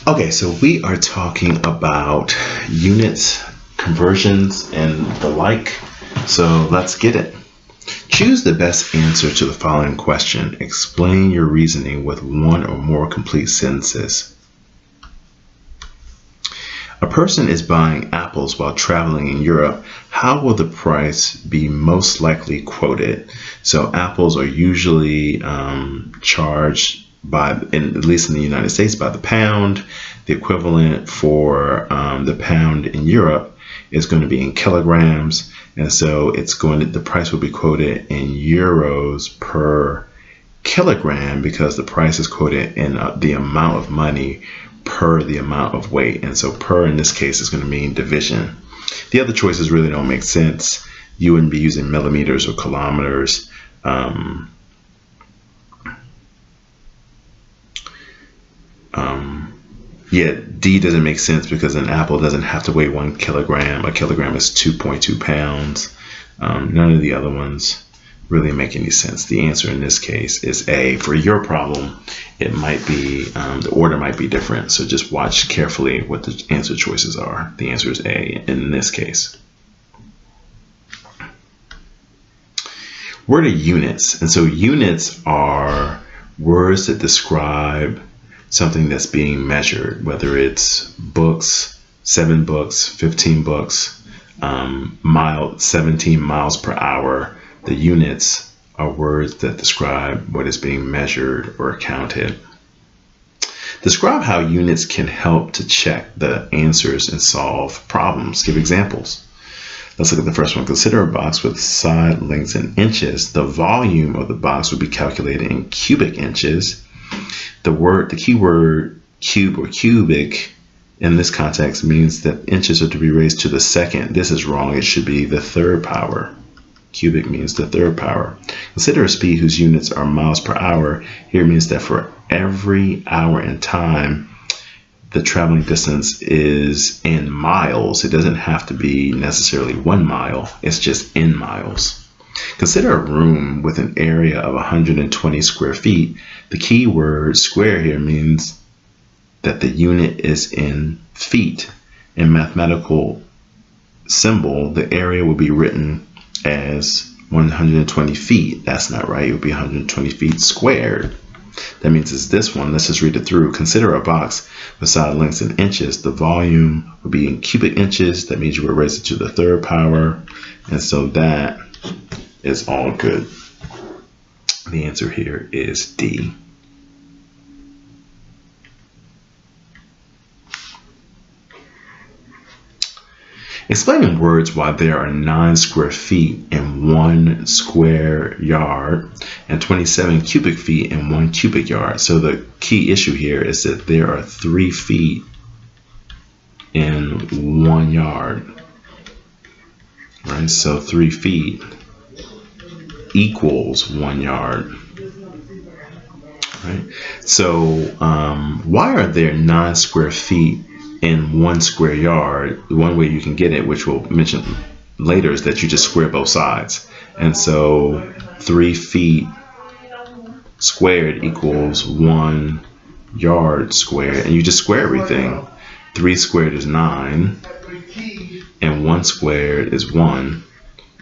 Okay, so we are talking about units, conversions, and the like. So let's get it. Choose the best answer to the following question. Explain your reasoning with one or more complete sentences. A person is buying apples while traveling in Europe. How will the price be most likely quoted? So apples are usually charged by, at least in the United States, by the pound. The equivalent for the pound in Europe is going to be in kilograms, and so the price will be quoted in euros per kilogram because the price is quoted in the amount of money per the amount of weight, and so per in this case is going to mean division. The other choices really don't make sense. You wouldn't be using millimeters or kilometers. Yeah, D doesn't make sense because an apple doesn't have to weigh 1 kilogram. A kilogram is 2.2 pounds. None of the other ones really make any sense. The answer in this case is A. For your problem, it might be, the order might be different. So just watch carefully what the answer choices are. The answer is A in this case. What are units? And so units are words that describe something that's being measured, whether it's books, 7 books, 15 books, 17 miles per hour. The units are words that describe what is being measured or counted. Describe how units can help to check the answers and solve problems. Give examples. Let's look at the first one. Consider a box with side lengths in inches. The volume of the box would be calculated in cubic inches. The keyword cube or cubic in this context means that inches are to be raised to the second. This is wrong. It should be the third power. Cubic means the third power. Consider a speed whose units are miles per hour. Here means that for every hour in time, the traveling distance is in miles. It doesn't have to be necessarily 1 mile. It's just in miles. Consider a room with an area of 120 square feet. The key word square here means that the unit is in feet. In mathematical symbol, the area will be written as 120 feet. That's not right. It would be 120 feet squared. That means it's this one. Let's just read it through. Consider a box with side lengths in inches. The volume would be in cubic inches. That means you would raise it to the third power. And so that is all good. The answer here is D. Explain in words why there are 9 square feet in 1 square yard and 27 cubic feet in 1 cubic yard. So the key issue here is that there are 3 feet in 1 yard, right? So 3 feet equals 1 yard, right? So why are there 9 square feet in 1 square yard? One way you can get it, which we'll mention later, is that you just square both sides. And so 3 feet squared equals 1 yard squared, and you just square everything. 3 squared is 9, and 1 squared is 1.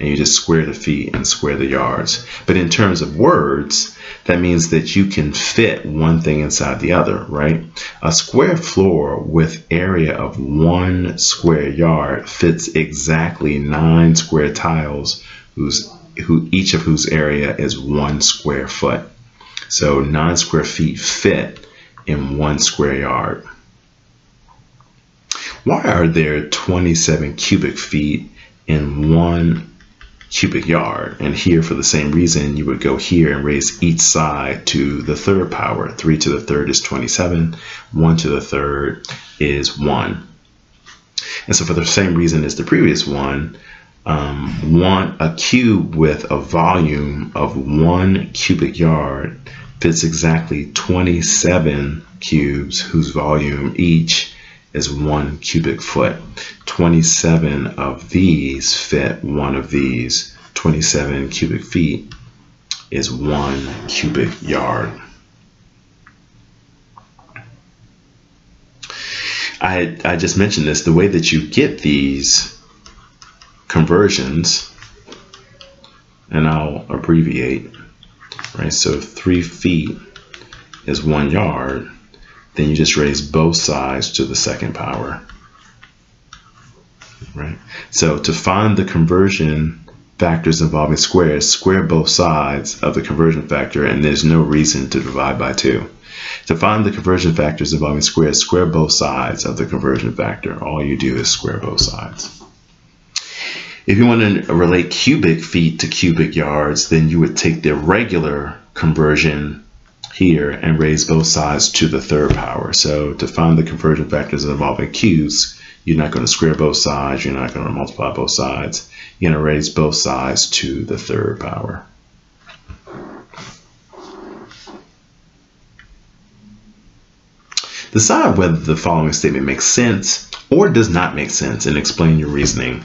And you just square the feet and square the yards. But in terms of words, that means that you can fit one thing inside the other, right? A square floor with area of 1 square yard fits exactly 9 square tiles, each of whose area is 1 square foot. So 9 square feet fit in 1 square yard. Why are there 27 cubic feet in 1 cubic yard? And here, for the same reason, you would go here and raise each side to the third power. 3 to the third is 27. 1 to the third is 1. And so for the same reason as the previous one, a cube with a volume of 1 cubic yard fits exactly 27 cubes whose volume each is 1 cubic foot. 27 of these fit one of these. 27 cubic feet is 1 cubic yard. I just mentioned this, the way that you get these conversions, and I'll abbreviate, right? So 3 feet is 1 yard. Then you just raise both sides to the second power, right? So to find the conversion factors involving squares, square both sides of the conversion factor, and there's no reason to divide by 2. To find the conversion factors involving squares, square both sides of the conversion factor. All you do is square both sides. If you want to relate cubic feet to cubic yards, then you would take the regular conversion here and raise both sides to the third power. So to find the conversion factors involving cubes, you're not going to square both sides, you're not going to multiply both sides. You're going to raise both sides to the third power. Decide whether the following statement makes sense or does not make sense and explain your reasoning.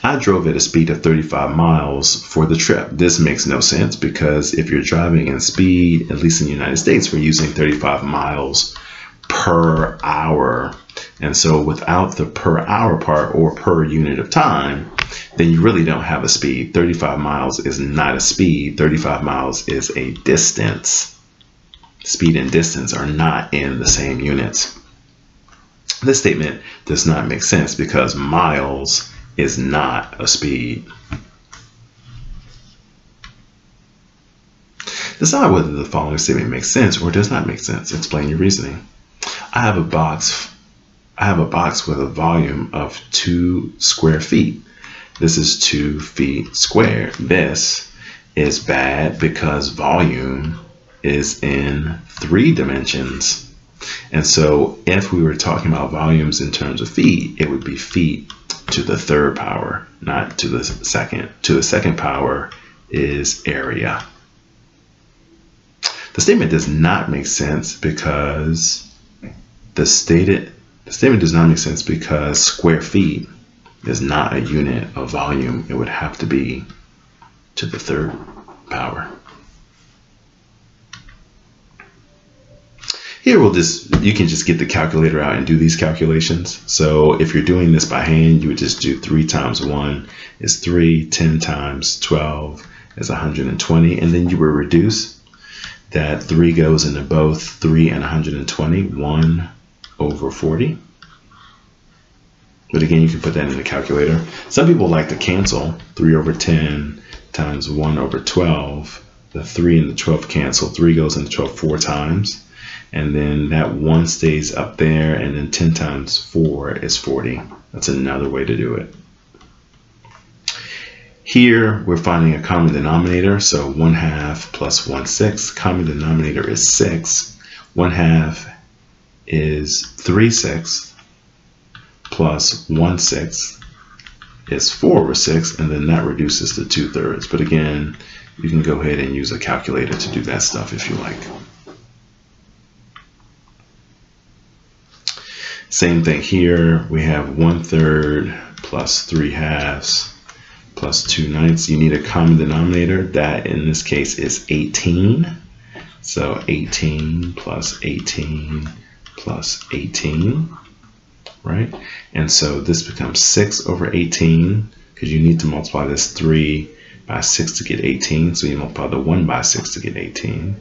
I drove at a speed of 35 miles for the trip. This makes no sense because if you're driving in speed, at least in the United States, we're using 35 miles per hour. And so without the per hour part or per unit of time, then you really don't have a speed. 35 miles is not a speed. 35 miles is a distance. Speed and distance are not in the same units. This statement does not make sense because miles is not a speed. Decide whether the following statement makes sense or does not make sense. Explain your reasoning. I have a box with a volume of 2 square feet. This is 2 feet squared. This is bad because volume is in 3 dimensions. And so if we were talking about volumes in terms of feet, it would be feet to the third power, not to the second. To the second power is area. The statement does not make sense because the statement does not make sense because square feet is not a unit of volume. It would have to be to the third power. Here you can just get the calculator out and do these calculations. So if you're doing this by hand, you would just do 3 times 1 is 3, 10 times 12 is 120, and then you will reduce. That 3 goes into both 3 and 120, 1 over 40. But again, you can put that in the calculator. Some people like to cancel 3 over 10 times 1 over 12. The 3 and the 12 cancel. 3 goes into 12 4 times. And then that 1 stays up there, and then 10 times 4 is 40. That's another way to do it. Here, we're finding a common denominator. So 1/2 plus 1/6. Common denominator is 6. 1/2 is 3/6 plus 1/6 is 4 over 6, and then that reduces to 2/3. But again, you can go ahead and use a calculator to do that stuff if you like. Same thing here. We have 1/3 plus 3/2 plus 2/9. You need a common denominator. That in this case is 18. So 18 plus 18 plus 18, right? And so this becomes 6 over 18 because you need to multiply this 3 by 6 to get 18. So you multiply the 1 by 6 to get 18.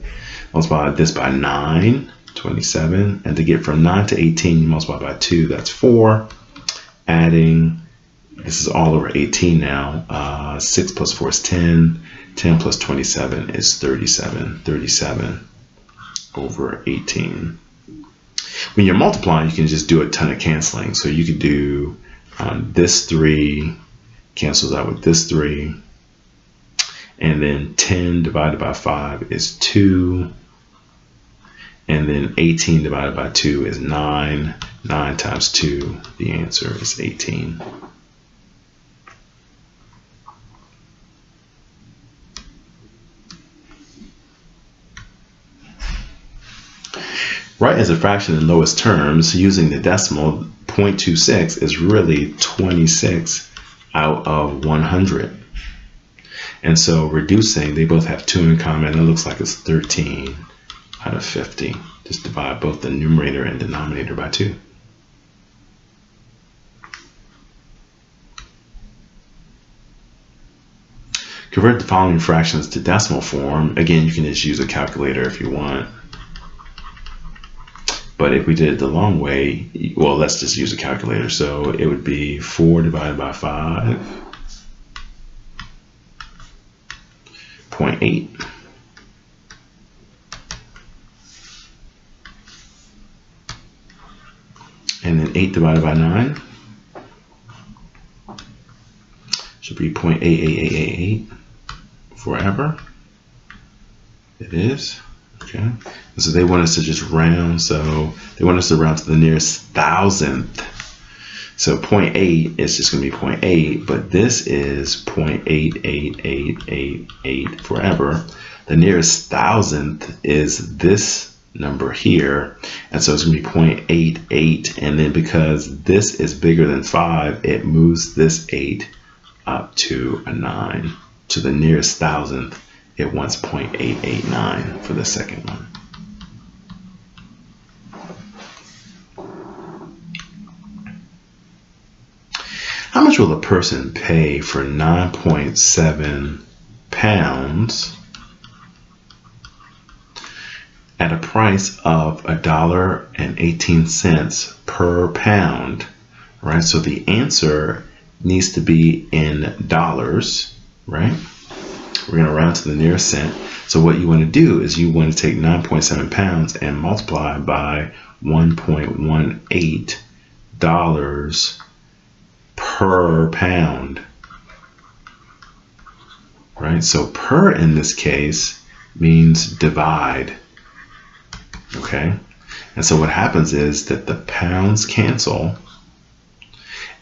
Multiply this by 9. 27, and to get from 9 to 18, you multiply by 2, that's 4. Adding, this is all over 18 now, 6 plus 4 is 10, 10 plus 27 is 37, 37 over 18. When you're multiplying, you can just do a ton of canceling. So you could do this 3 cancels out with this 3, and then 10 divided by 5 is 2. And then 18 divided by 2 is 9. 9 times 2, the answer is 18. Write as a fraction in lowest terms using the decimal. 0.26 is really 26 out of 100. And so reducing, they both have 2 in common. It looks like it's 13 out of 50. Just divide both the numerator and denominator by 2. Convert the following fractions to decimal form. Again, you can just use a calculator if you want. But if we did it the long way, well, let's just use a calculator. So it would be 4 divided by 5, 0.8. And then 8 divided by 9 should be 0.88888 forever. It is. Okay. So they want us to just round. So they want us to round to the nearest thousandth. So 0.8 is just going to be 0.8, but this is 0.88888 forever. The nearest thousandth is this number here, and so it's going to be 0.88, and then because this is bigger than 5, it moves this 8 up to a 9. To the nearest thousandth, it wants 0.889 for the second one. How much will a person pay for 9.7 pounds at a price of $1.18 per pound? Right, so the answer needs to be in dollars, right? We're going to round to the nearest cent. So what you want to do is you want to take 9.7 pounds and multiply by $1.18 per pound, right? So per in this case means divide, okay? And so what happens is that the pounds cancel,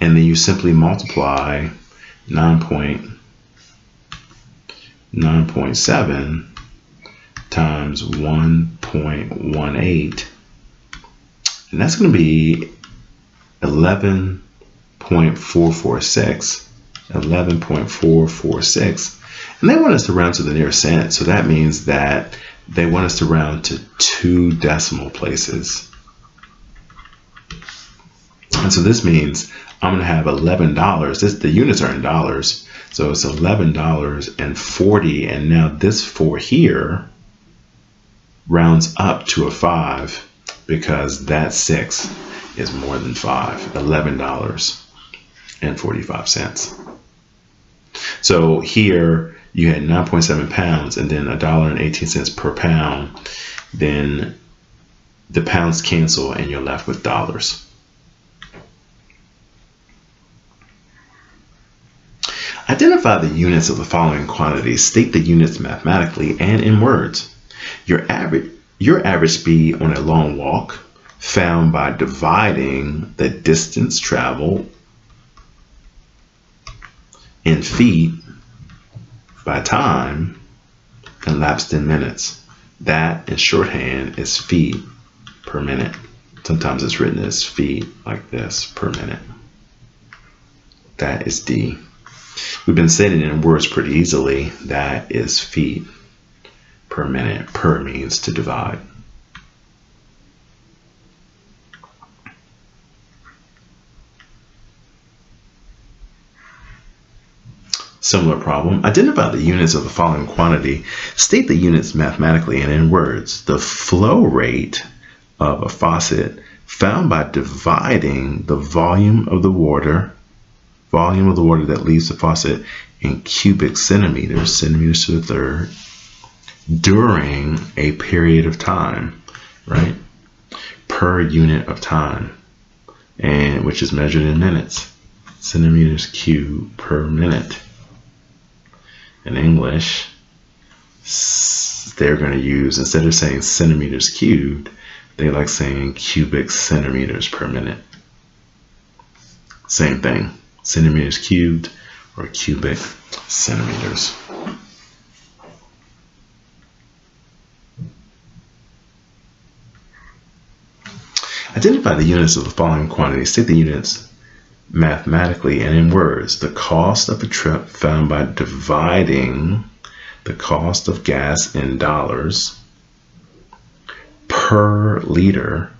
and then you simply multiply 9.7 times 1.18, and that's going to be 11.446, and they want us to round to the nearest cent, so that means that they want us to round to 2 decimal places. And so this means I'm going to have $11. The units are in dollars, so it's $11.40, and now this 4 here rounds up to a 5 because that 6 is more than 5, $11.45. So here you had 9.7 pounds and then $1.18 per pound. Then the pounds cancel and you're left with dollars. Identify the units of the following quantities. State the units mathematically and in words. Your average speed on a long walk, found by dividing the distance traveled in feet by time and lapsed in minutes. That in shorthand is feet per minute. Sometimes it's written as feet like this per minute. That is D. We've been saying it in words pretty easily. That is feet per minute. Per means to divide. Similar problem. Identify the units of the following quantity. State the units mathematically and in words. The flow rate of a faucet found by dividing the volume of the water that leaves the faucet in cubic centimeters, centimeters to the third, during a period of time, right? Per unit of time, and which is measured in minutes, centimeters cubed per minute. In English, they're going to use, instead of saying centimeters cubed, they like saying cubic centimeters per minute. Same thing, centimeters cubed or cubic centimeters. Identify the units of the following quantities. State the units mathematically and in words. The cost of a trip found by dividing the cost of gas in dollars per liter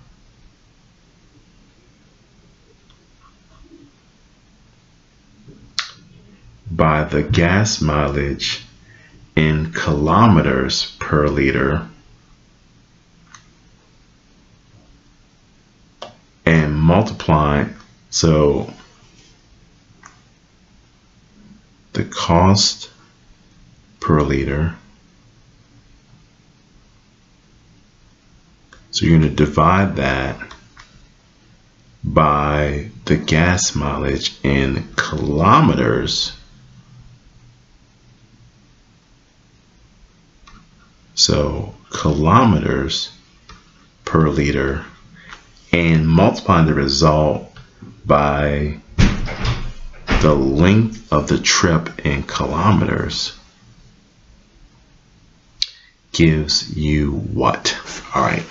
by the gas mileage in kilometers per liter and multiplying, so the cost per liter, so you're going to divide that by the gas mileage in kilometers. So kilometers per liter, and multiplying the result by the length of the trip in kilometers gives you what? All right,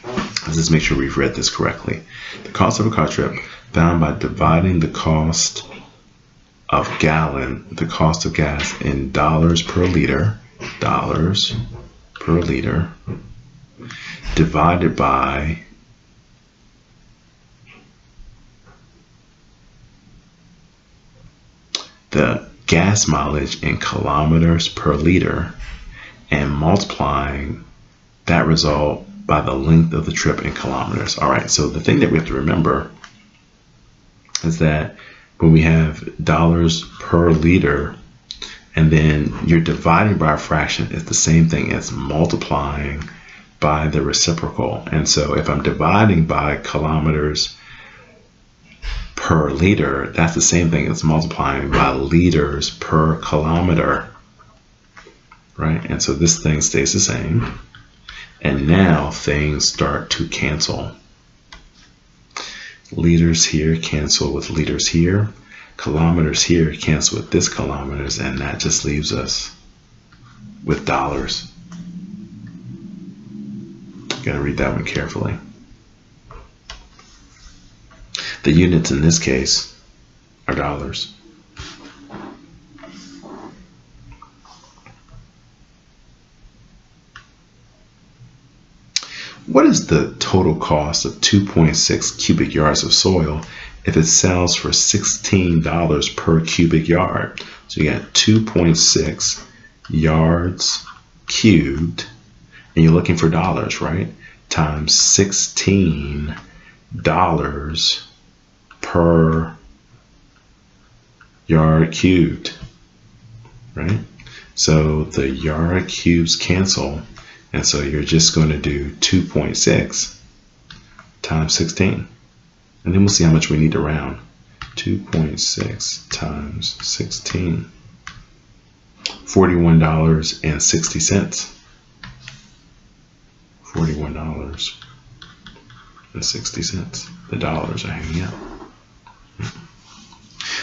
let's just make sure we've read this correctly. The cost of a car trip found by dividing the cost of the cost of gas in dollars per liter, divided by the gas mileage in kilometers per liter, and multiplying that result by the length of the trip in kilometers. All right, so the thing that we have to remember is that when we have dollars per liter and then you're dividing by a fraction, it's the same thing as multiplying by the reciprocal. And so if I'm dividing by kilometers per liter, that's the same thing as multiplying by liters per kilometer, right? And so this thing stays the same. And now things start to cancel. Liters here cancel with liters here. Kilometers here cancel with this kilometers, and that just leaves us with dollars. Gotta read that one carefully. The units in this case are dollars. What is the total cost of 2.6 cubic yards of soil if it sells for $16 per cubic yard? So you got 2.6 yards cubed, and you're looking for dollars, right? Times $16 per yard cubed, right? So the yard cubes cancel. And so you're just going to do 2.6 times 16. And then we'll see how much we need to round. 2.6 times 16. $41.60. $41.60. The dollars are hanging out.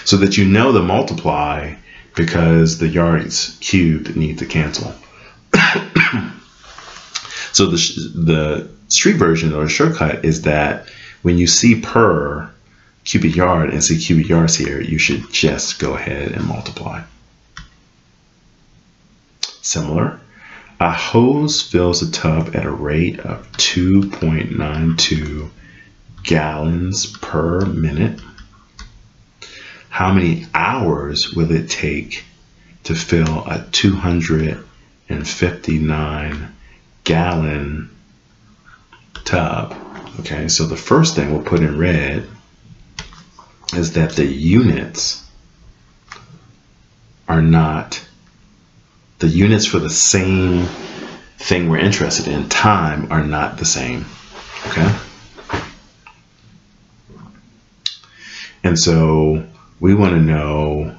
So that you know the multiply, because the yards cubed need to cancel. So the street version or shortcut is that when you see per cubic yard and see cubic yards here, you should just go ahead and multiply. Similar, a hose fills a tub at a rate of 2.92 gallons per minute. How many hours will it take to fill a 259 gallon tub? Okay, so the first thing we'll put in red is that the units are not, the units for the same thing we're interested in, time, are not the same. Okay, and so we want to know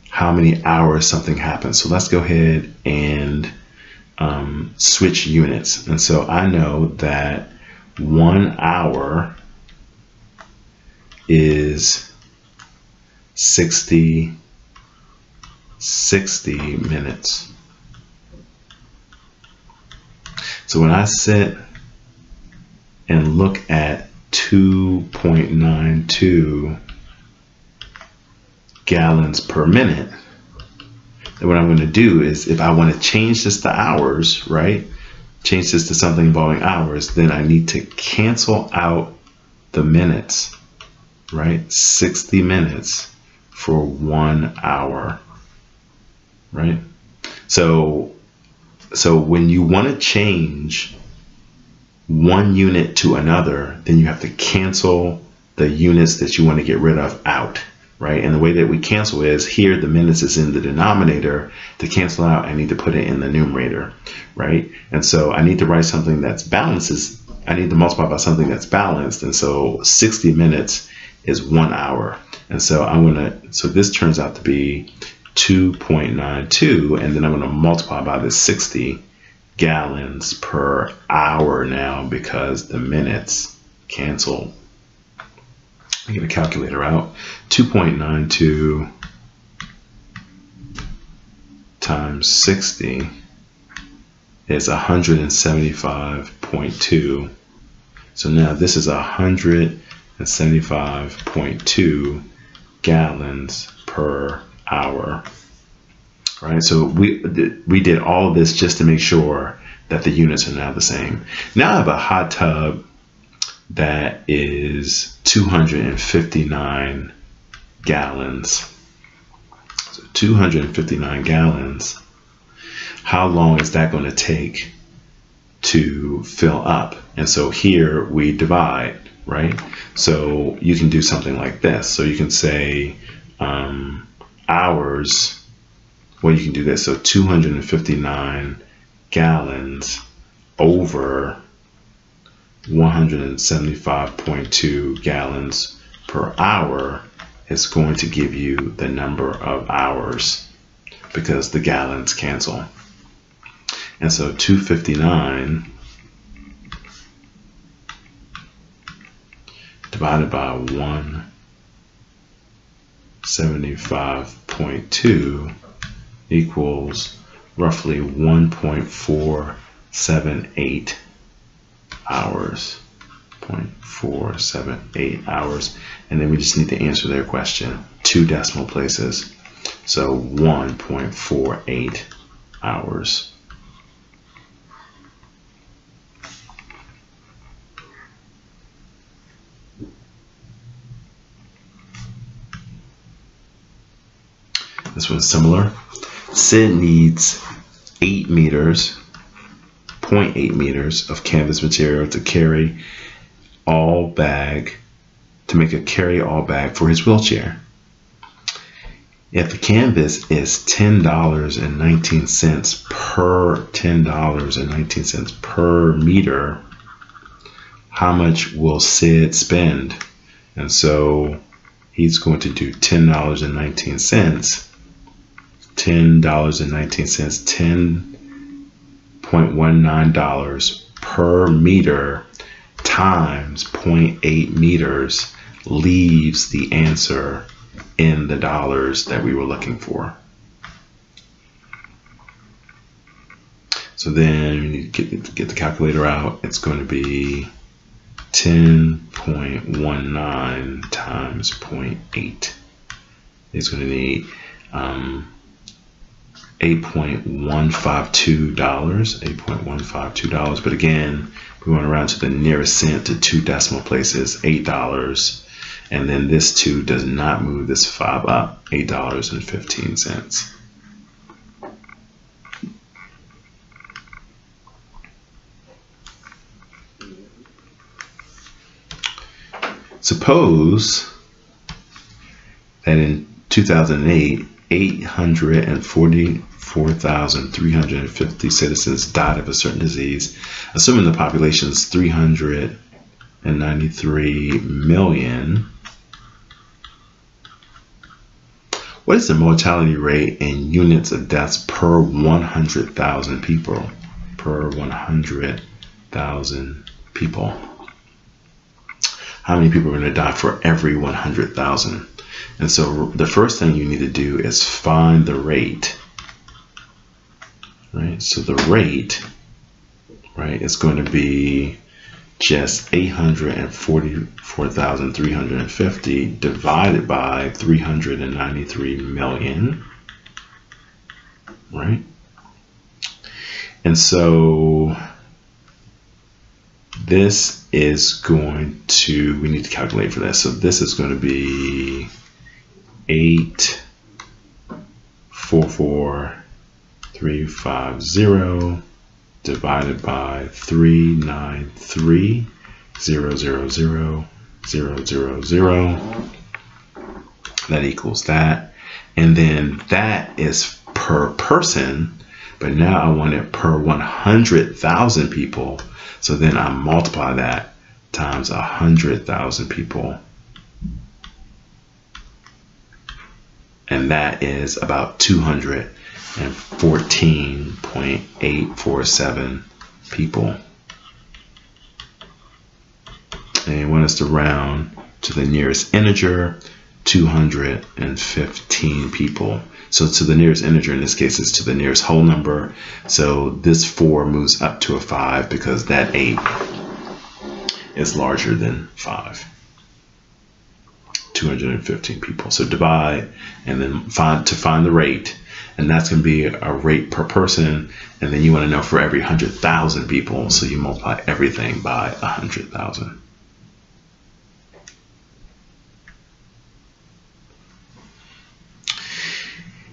how many hours something happens. So let's go ahead and switch units. And so I know that 1 hour is 60 minutes. So when I sit and look at 2.92 gallons per minute, then what I'm going to do is, if I want to change this to hours, right? Change this to something involving hours, then I need to cancel out the minutes, right? 60 minutes for 1 hour. right? So when you want to change one unit to another, then you have to cancel the units that you want to get rid of out, right? And the way that we cancel is here, the minutes is in the denominator. To cancel out, I need to put it in the numerator, right? And so I need to write something that's balanced. I need to multiply by something that's balanced. And so 60 minutes is 1 hour. And so so this turns out to be 2.92, and then I'm going to multiply by this 60 gallons per hour now because the minutes cancel. I get a calculator out. 2.92 times 60 is 175.2. So now this is 175.2 gallons per hour. Right, so we did all of this just to make sure that the units are now the same. Now I have a hot tub that is 259 gallons. So 259 gallons. How long is that going to take to fill up? And so here we divide, right? So you can do something like this. So you can say hours. Well, you can do this. So 259 gallons over 175.2 gallons per hour is going to give you the number of hours because the gallons cancel. And so 259 divided by 175.2 equals roughly 1.478 hours. 0.478 hours. And then we just need to answer their question. 2 decimal places. So 1.48 hours. This one's similar. Sid needs 8 meters, 0.8 meters of canvas material to carry all bag, to make a carry-all bag for his wheelchair. If the canvas is $10.19 per meter, how much will Sid spend? And so he's going to do $10.19, $10.19 per meter times 0.8 meters leaves the answer in the dollars that we were looking for. So then we need to get the calculator out. It's going to be 10.19 times 0.8. It's going to need $8.152. But again, we want to round to the nearest cent to 2 decimal places, $8. And then this 2 does not move this 5 up, $8.15. Suppose that in 2008, 844,350 citizens died of a certain disease, assuming the population is 393 million. What is the mortality rate in units of deaths per 100,000 people? Per 100,000 people. How many people are going to die for every 100,000? And so the first thing you need to do is find the rate, right? So the rate, right, is going to be just 844,350 divided by 393 million, right? And so this is going to, we need to calculate for this. So this is going to be 844 350 divided by 393,000,000. That equals that. And then that is per person, but now I want it per 100,000 people. So then I multiply that times 100,000 people. And that is about 214.847 people. And you want us to round to the nearest integer, 215 people. So to the nearest integer in this case is to the nearest whole number. So this 4 moves up to a 5 because that 8 is larger than 5. 215 people. So divide and then find the rate, and that's going to be a rate per person. And then you want to know for every 100,000 people, so you multiply everything by 100,000.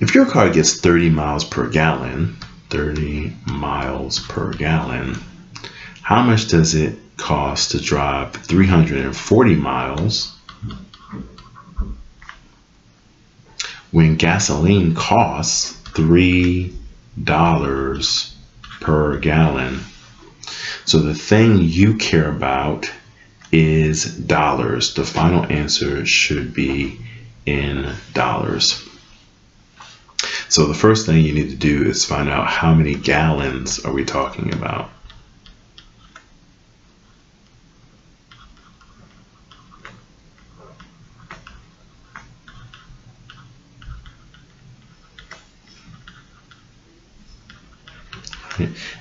If your car gets 30 miles per gallon, 30 miles per gallon, how much does it cost to drive 340 miles when gasoline costs $3 per gallon? So the thing you care about is dollars. The final answer should be in dollars. So the first thing you need to do is find out how many gallons are we talking about.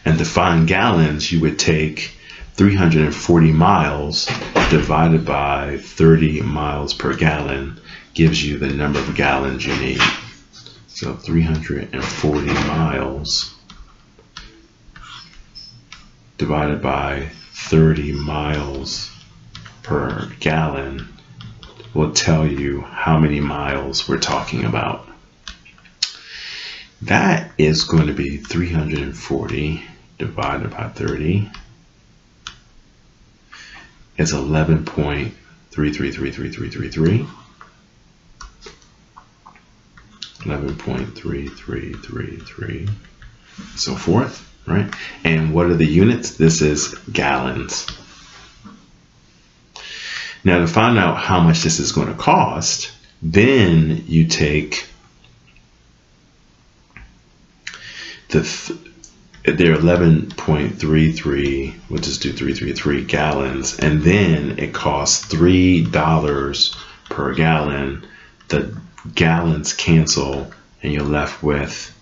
And to find gallons, you would take 340 miles divided by 30 miles per gallon gives you the number of gallons you need. So 340 miles divided by 30 miles per gallon will tell you how many miles we're talking about. That is going to be 340 divided by 30. It's 11.333333. 11.3333, so forth, right? And what are the units? This is gallons. Now to find out how much this is going to cost, then you take they're 11.33, we'll just do 333 gallons, and then it costs $3 per gallon. The gallons cancel and you're left with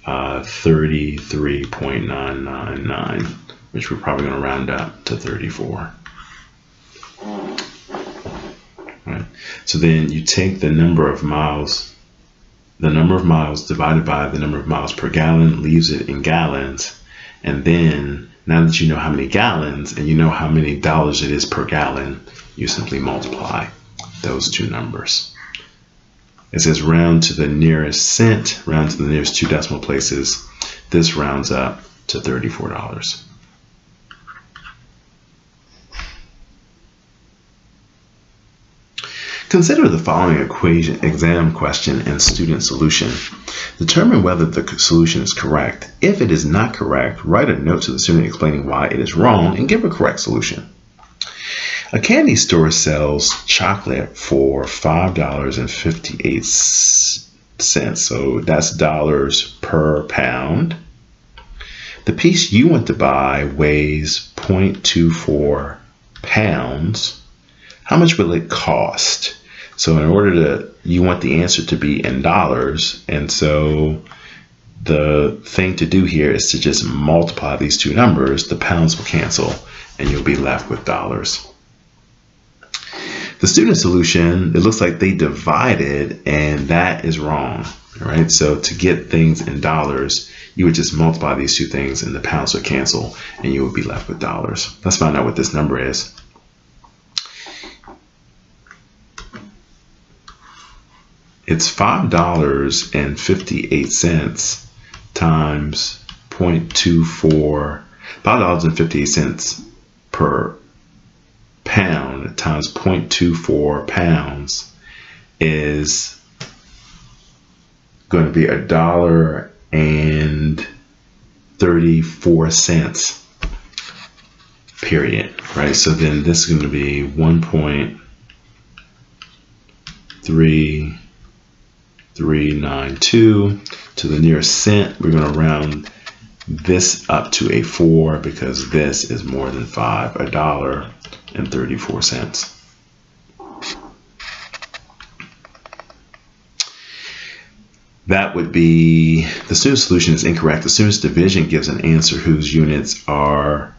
33.999, which we're probably going to round up to 34. Right. So then you take the number of miles divided by the number of miles per gallon, leaves it in gallons, and then now that you know how many gallons and you know how many dollars it is per gallon, you simply multiply those two numbers. It says round to the nearest cent, round to the nearest 2 decimal places. This rounds up to $34. Consider the following exam question and student solution. Determine whether the solution is correct. If it is not correct, write a note to the student explaining why it is wrong and give a correct solution. A candy store sells chocolate for $5.58, so that's dollars per pound. The piece you want to buy weighs 0.24 pounds. How much will it cost? So in order to, you want the answer to be in dollars, and so the thing to do here is to just multiply these two numbers. The pounds will cancel and you'll be left with dollars. The student solution, it looks like they divided, and that is wrong. All right, so to get things in dollars, you would just multiply these two things and the pounds would cancel and you would be left with dollars. Let's find out what this number is. It's $5.58 times 0.24, $5.58 per pound times 0.24 pounds is going to be $1.34, period, right? So then this is going to be 1.3392 to the nearest cent. We're going to round this up to a 4 because this is more than 5, $1.34. That would be, the student's solution is incorrect. The student's division gives an answer whose units are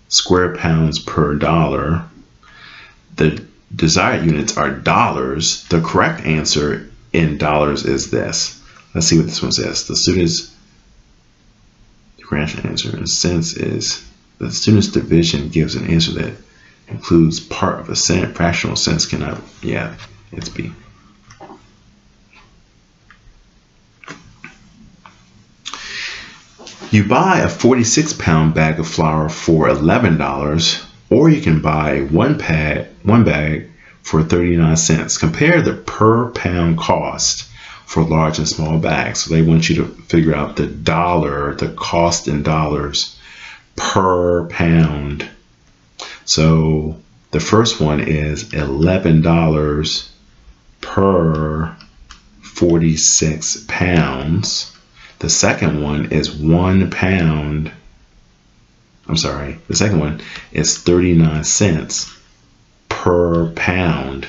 square pounds per dollar. The desired units are dollars. The correct answer in dollars is this. Let's see what this one says. The student's correct answer in cents is, the student's division gives an answer that includes part of a cent. Fractional cents cannot, yeah, it's B. You buy a 46-pound bag of flour for $11, or you can buy one bag for 39 cents. Compare the per pound cost for large and small bags. So they want you to figure out the cost in dollars per pound. So the first one is $11 per 46 pounds. The second one is 1 pound. I'm sorry. The second one is 39 cents per pound.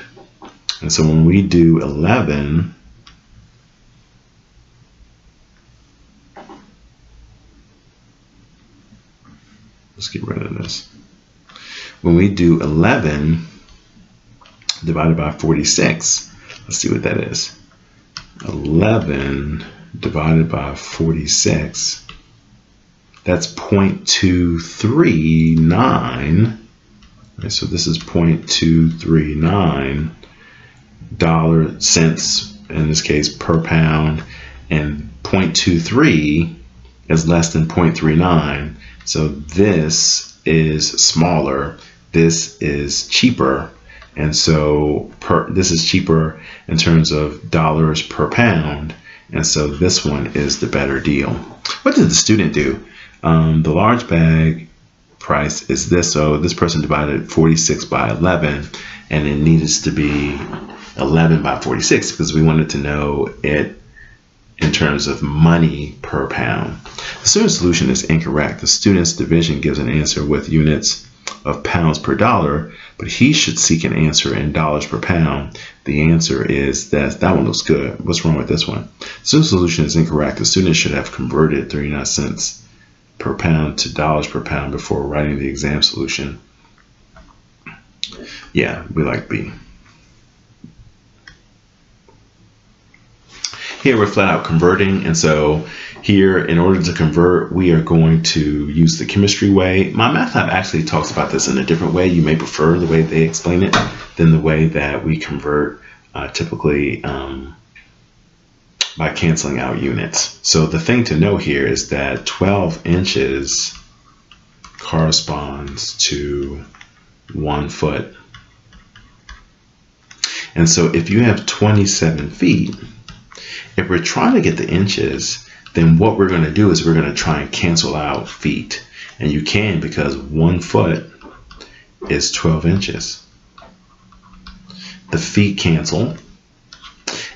And so when we do 11, let's get rid of this. When we do 11 divided by 46, let's see what that is. 11 divided by 46, that's 0.239. Right, so this is 0.239 cents, in this case, per pound, and 0.23 is less than 0.39. So this is smaller, this is cheaper, and so this is cheaper in terms of dollars per pound. And so this one is the better deal. What did the student do? The large bag price is this. So this person divided 46 by 11, and it needs to be 11 by 46 because we wanted to know it in terms of money per pound. The student's solution is incorrect. The student's division gives an answer with units of pounds per dollar, but he should seek an answer in dollars per pound. The answer is that one looks good. What's wrong with this one? The student's solution is incorrect. The student should have converted 39 cents per pound to dollars per pound before writing the exam solution. Yeah, we like B. Here we're flat out converting, and so here, in order to convert, we are going to use the chemistry way. My math lab actually talks about this in a different way. You may prefer the way they explain it than the way that we convert typically by canceling out units. So the thing to know here is that 12 inches corresponds to 1 foot. And so if you have 27 feet, if we're trying to get the inches, then what we're going to do is we're going to try and cancel out feet. And you can, because 1 foot is 12 inches. The feet cancel.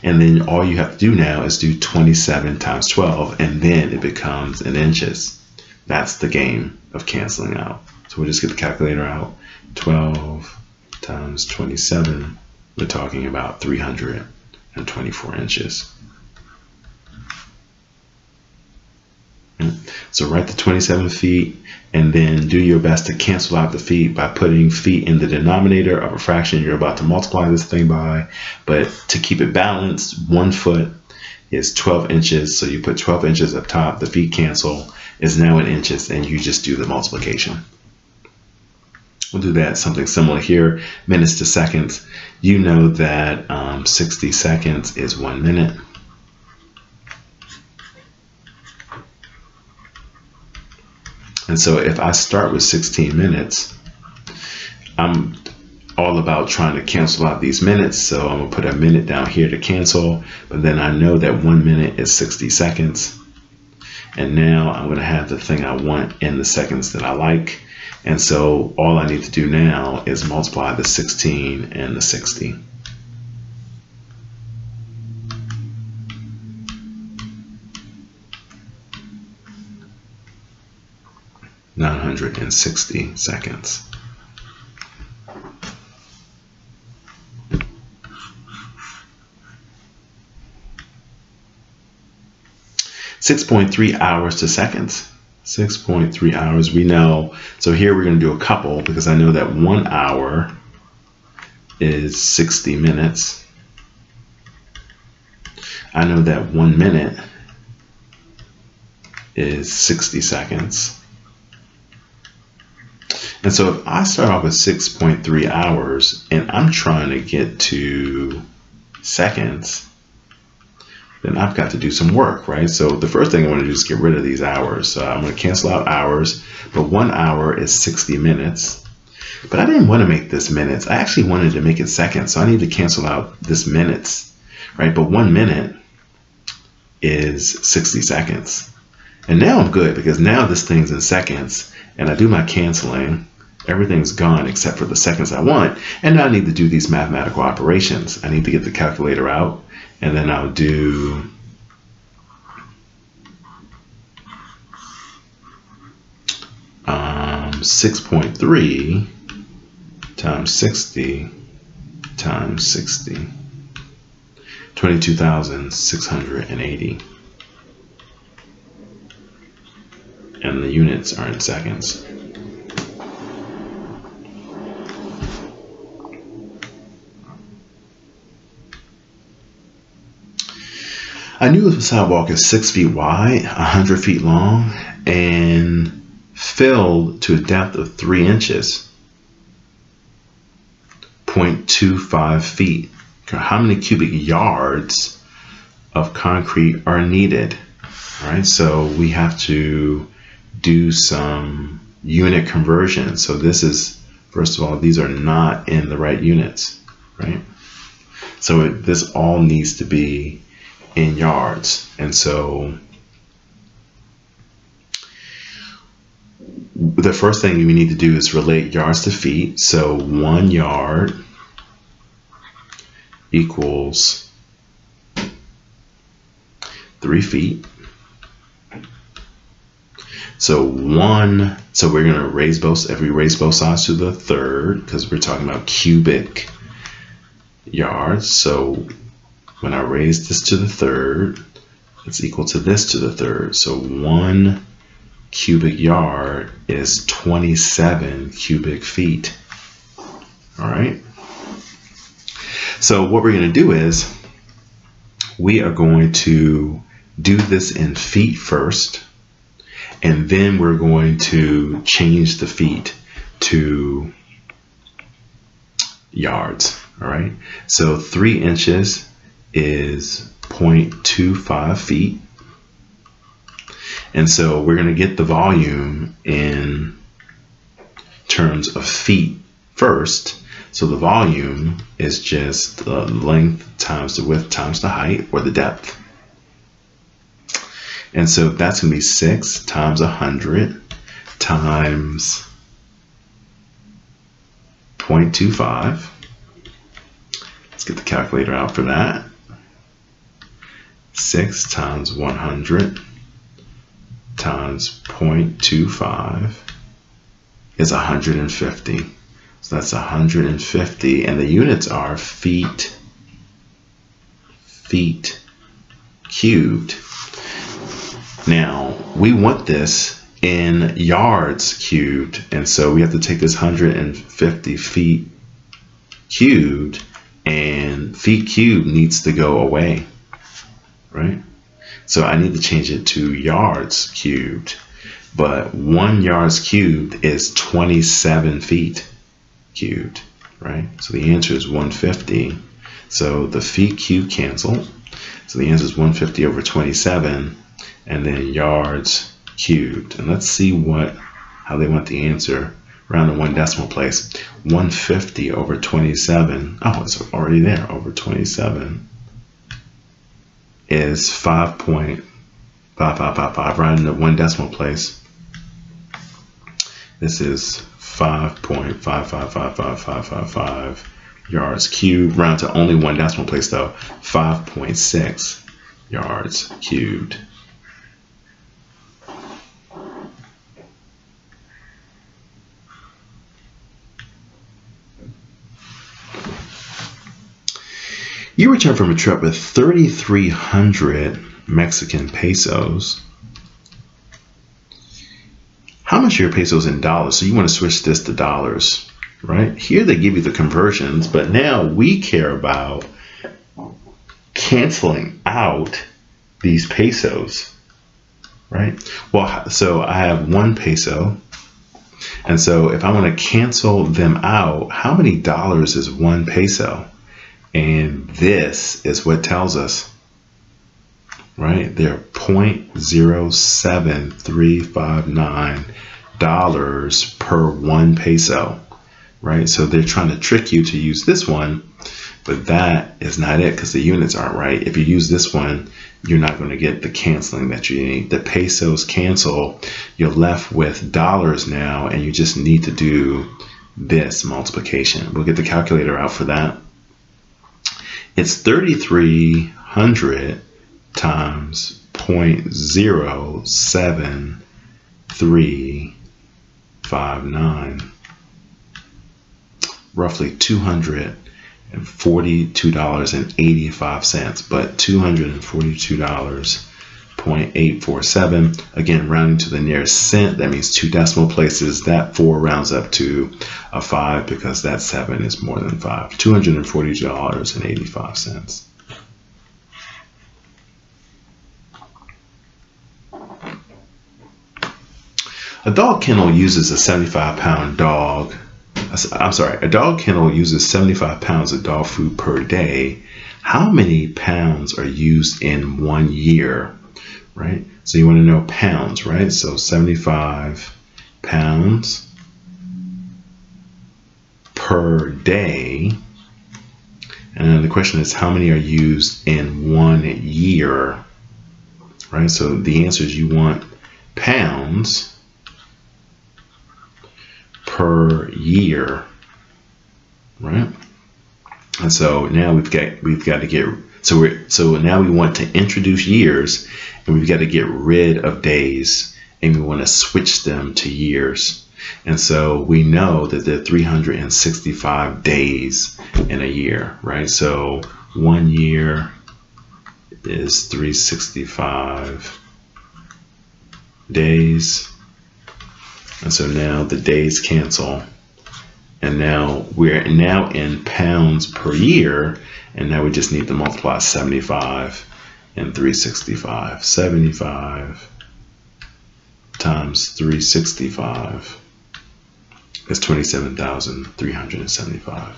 And then all you have to do now is do 27 times 12, and then it becomes in inches. That's the game of canceling out. So we'll just get the calculator out. 12 times 27, we're talking about 324 inches. So write the 27 feet and then do your best to cancel out the feet by putting feet in the denominator of a fraction you're about to multiply this thing by. But to keep it balanced, 1 foot is 12 inches. So you put 12 inches up top, the feet cancel, is now in inches, and you just do the multiplication. We'll do that something similar here, minutes to seconds. You know that 60 seconds is 1 minute. And so if I start with 16 minutes, I'm all about trying to cancel out these minutes. So I'm gonna put a minute down here to cancel, but then I know that 1 minute is 60 seconds. And now I'm gonna have the thing I want in the seconds that I like. And so all I need to do now is multiply the 16 and the 60. (960 seconds). (6.3 hours to seconds). 6.3 hours. We know, so here we're going to do a couple because I know that 1 hour is 60 minutes. I know that 1 minute is 60 seconds. And so if I start off with 6.3 hours and I'm trying to get to seconds, then I've got to do some work, right? So the first thing I want to do is get rid of these hours. So I'm going to cancel out hours, but 1 hour is 60 minutes. But I didn't want to make this minutes. I actually wanted to make it seconds. So I need to cancel out this minutes, right? But 1 minute is 60 seconds. And now I'm good because now this thing's in seconds and I do my canceling. Everything's gone except for the seconds I want. And now I need to do these mathematical operations. I need to get the calculator out, and then I'll do 6.3 times 60 times 60. 22,680. And the units are in seconds. I knew the sidewalk is 6 feet wide, 100 feet long, and filled to a depth of 3 inches, 0.25 feet. How many cubic yards of concrete are needed? All right, so we have to do some unit conversion. So this is, first of all, these are not in the right units, right? So this all needs to be in yards. And so the first thing we need to do is relate yards to feet. So 1 yard equals 3 feet. So we're going to raise both sides to the third because we're talking about cubic yards. So when I raise this to the third, it's equal to this to the third. So 1 cubic yard is 27 cubic feet. All right. So what we're going to do is we are going to do this in feet first, and then we're going to change the feet to yards. All right. So 3 inches is 0.25 feet. And so we're going to get the volume in terms of feet first. So the volume is just the length times the width times the height, or the depth. And so that's going to be 6 times 100 times 0.25. Let's get the calculator out for that. 6 times 100 times 0.25 is 150. So that's 150, and the units are feet cubed. Now we want this in yards cubed, and so we have to take this 150 feet cubed, and feet cubed needs to go away, right? So I need to change it to yards cubed, but 1 yards cubed is 27 feet cubed, right? So the answer is 150. So the feet cubed cancel. So the answer is 150 over 27, and then yards cubed. And let's see what how they want the answer around the 1 decimal place. 150 over 27. Oh, it's already there. Over 27 is 5.5555 right in the 1 decimal place. This is 5.5555555 yards cubed. Round to only 1 decimal place though. 5.6 yards cubed. You return from a trip with 3,300 Mexican pesos. How much are your pesos in dollars? So you want to switch this to dollars, right? Here they give you the conversions, but now we care about canceling out these pesos, right? Well, so I have 1 peso. And so if I want to cancel them out, how many dollars is 1 peso? And this is what tells us, right? They're $0.07359 per 1 peso, right? So they're trying to trick you to use this one, but that is not it because the units aren't right. If you use this one, you're not going to get the canceling that you need. The pesos cancel, you're left with dollars now, and you just need to do this multiplication. We'll get the calculator out for that. It's 3,300 times 0.07359, roughly $242.85, but $242.847. Again, rounding to the nearest cent, that means 2 decimal places. That 4 rounds up to a 5 because that 7 is more than 5. $242.85. A dog kennel uses a 75-pound dog. I'm sorry, a dog kennel uses 75 pounds of dog food per day. How many pounds are used in 1 year, right? So you want to know pounds, right? So 75 pounds per day. And the question is, how many are used in 1 year, right? So the answer is you want pounds per year, right? And so now we've got to get, so now we want to introduce years, and we've got to get rid of days, and we want to switch them to years. And so we know that there are 365 days in a year, right? So 1 year is 365 days. And so now the days cancel, and now we're now in pounds per year, and now we just need to multiply 75 and 365. 75 times 365 is 27,375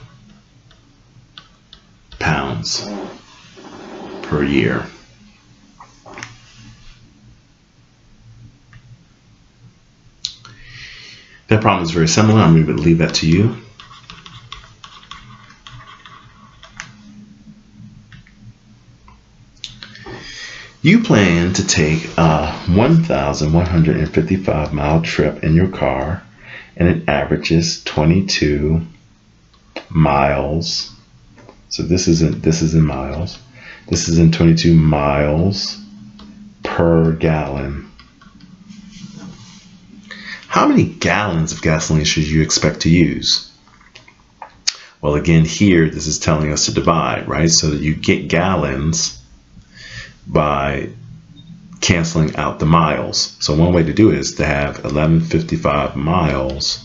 pounds per year. That problem is very similar. I'm going to leave that to you. You plan to take a 1,155-mile trip in your car, and it averages 22 miles. So this is in miles. This is in 22 miles per gallon. How many gallons of gasoline should you expect to use? Well, again, here, this is telling us to divide, right? So that you get gallons by canceling out the miles. So one way to do it is to have 1155 miles,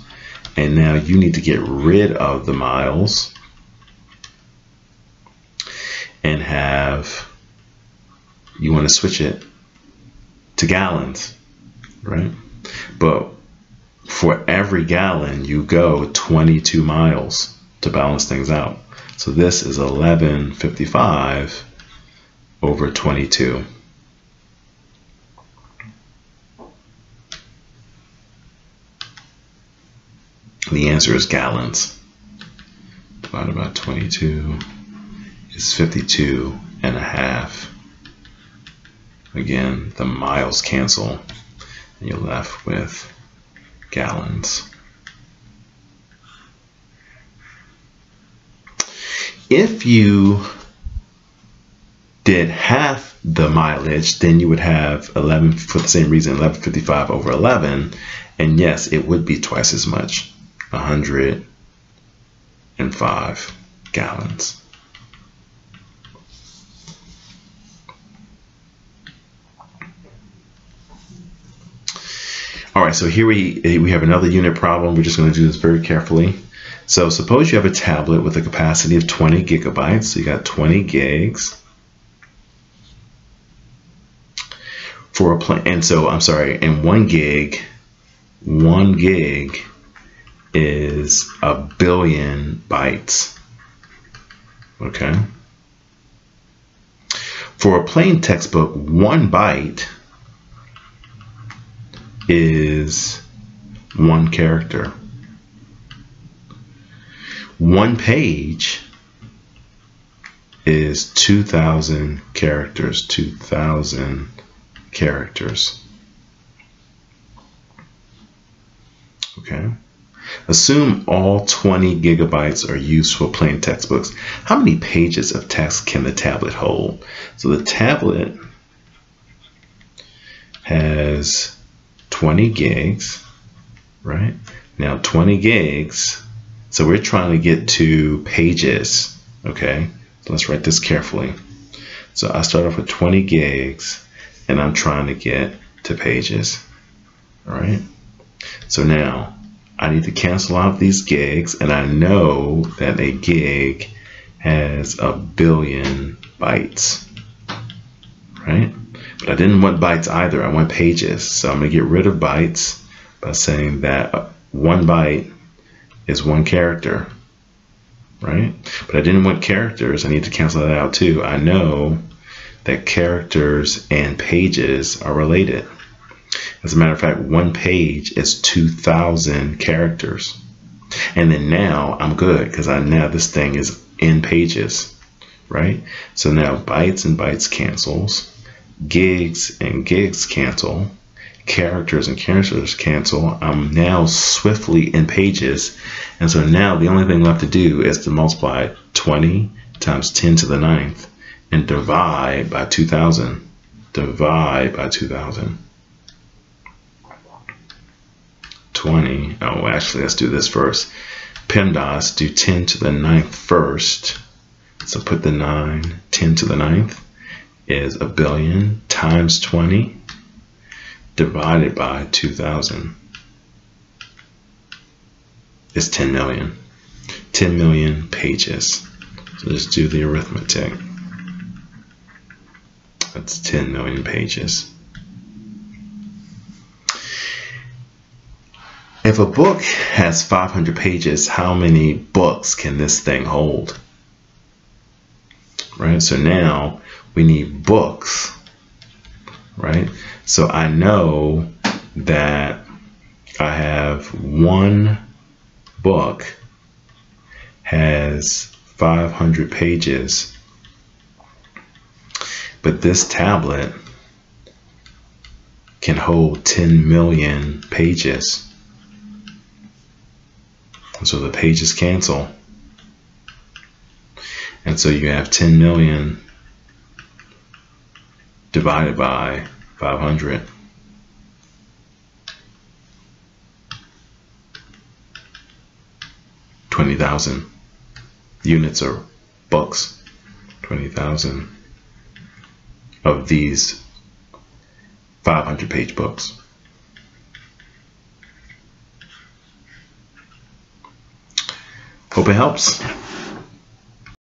and now you need to get rid of the miles and you want to switch it to gallons, right? But for every gallon, you go 22 miles to balance things out. So this is 1155 over 22. The answer is gallons. Divided by 22 is 52.5. Again, the miles cancel, and you're left with gallons. If you did half the mileage, then you would have 11, for the same reason, 1155 over 11. And yes, it would be twice as much, 105 gallons. All right, so here we have another unit problem. We're just going to do this very carefully. So suppose you have a tablet with a capacity of 20 gigabytes. So you got 20 gigs. For a and so I'm sorry, and 1 gig is 1 billion bytes. Okay. For a plain textbook, 1 byte is 1 character. 1 page is 2,000 characters. 2,000 characters. Okay. Assume all 20 gigabytes are used for plain textbooks. How many pages of text can the tablet hold? So the tablet has 20 gigs, right? Now 20 gigs, so we're trying to get to pages, okay? So let's write this carefully. So I start off with 20 gigs, and I'm trying to get to pages, all right? So now I need to cancel out these gigs, and I know that a gig has 1 billion bytes, right? But I didn't want bytes either, I want pages. So I'm gonna get rid of bytes by saying that 1 byte is 1 character, right? But I didn't want characters, I need to cancel that out too. I know that characters and pages are related. As a matter of fact, 1 page is 2,000 characters. And then now I'm good because now this thing is in pages, right? So now bytes and bytes cancels, gigs and gigs cancel, characters and characters cancel. I'm now swiftly in pages. And so now the only thing left to do is to multiply 20 times 10 to the 9th and divide by 2,000. Divide by 2,000. 20. Oh, actually, let's do this first. PEMDAS, do 10 to the 9th first. So put the 9, 10 to the 9th is 1 billion times 20 divided by 2,000 is 10 million. 10 million pages. So just do the arithmetic. That's 10 million pages. If a book has 500 pages, how many books can this thing hold? Right? So now we need books, right? So I know that I have 1 book has 500 pages, but this tablet can hold 10 million pages. So the pages cancel. And so you have 10 million divided by 500. 20,000 units or books. 20,000 of these 500 page books. Hope it helps.